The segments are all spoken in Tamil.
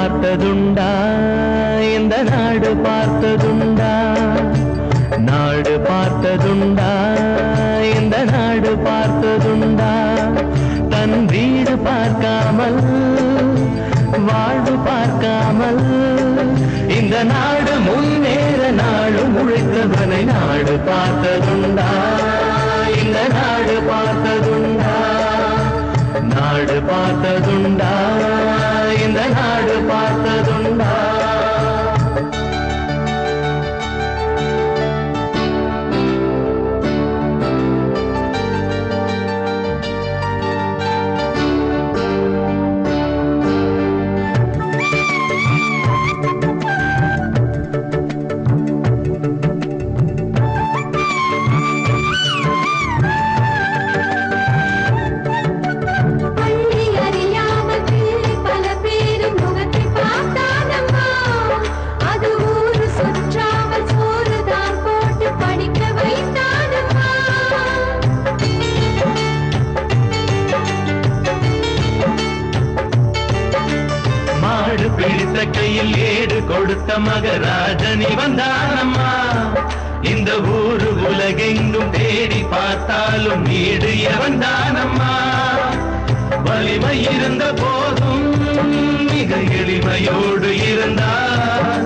பார்த்ததுண்டா இந்த நாடு பார்த்ததுண்டா நாடு பார்த்ததுண்டா இந்த நாடு பார்த்ததுண்டா தன் வீடு பார்க்காமல் வாழ்வு பார்க்காமல் இந்த நாடு முன்னேற நாடு உழைத்தவனை நாடு பார்த்ததுண்டா இந்த நாடு பார்த்ததுண்டா நாடு பார்த்ததுண்டா இந்த நாடு பார்த்ததுண்டா பிடித்த கையில் ஏடு கொடுத்த மகராஜனி வந்தானம்மா இந்த ஊரு உலகெங்கும் தேடி பார்த்தாலும் நீடு வந்தானம்மா வலிமை இருந்த போதும் மிக எளிமையோடு இருந்தார்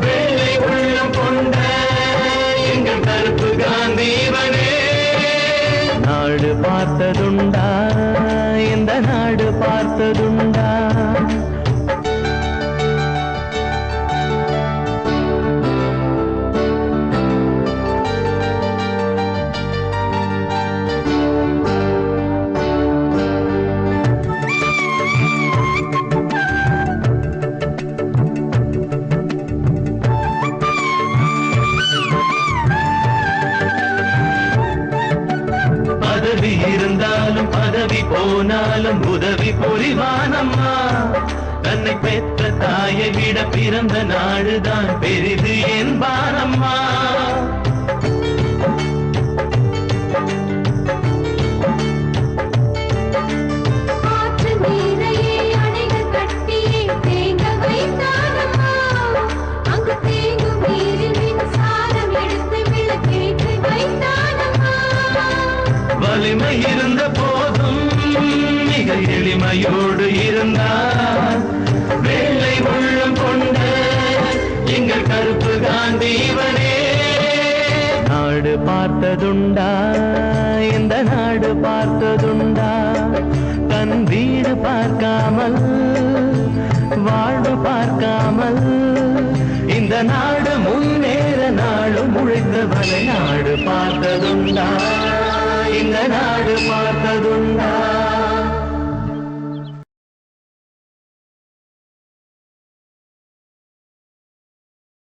வேலை உள்ளம் கொண்ட எங்கள் கருப்பு காந்தீவனே நாடு பார்த்ததுண்டா இந்த நாடு பார்த்ததுண்டா பதவி இருந்தாலும் பதவி போனாலும் உதவி புரிவானம்மா தன்னை பெற்ற தாயை விட பிறந்த நாடுதான் பெரிது என்பானம்மா வலிமை இருந்த போதும் மிக எளிமையோடு இருந்தார் வேலை உள்ளம் கொண்ட எங்கள் கருப்பு காந்தீவனே நாடு பார்த்ததுண்டா இந்த நாடு பார்த்ததுண்டா தன் வீடு பார்க்காமல் வாழ்வு பார்க்காமல் இந்த நாடு முன்னேற நாளும் உழைத்தவனை நாடு பார்த்ததுண்டா இந்த நாடு பார்த்ததுண்டா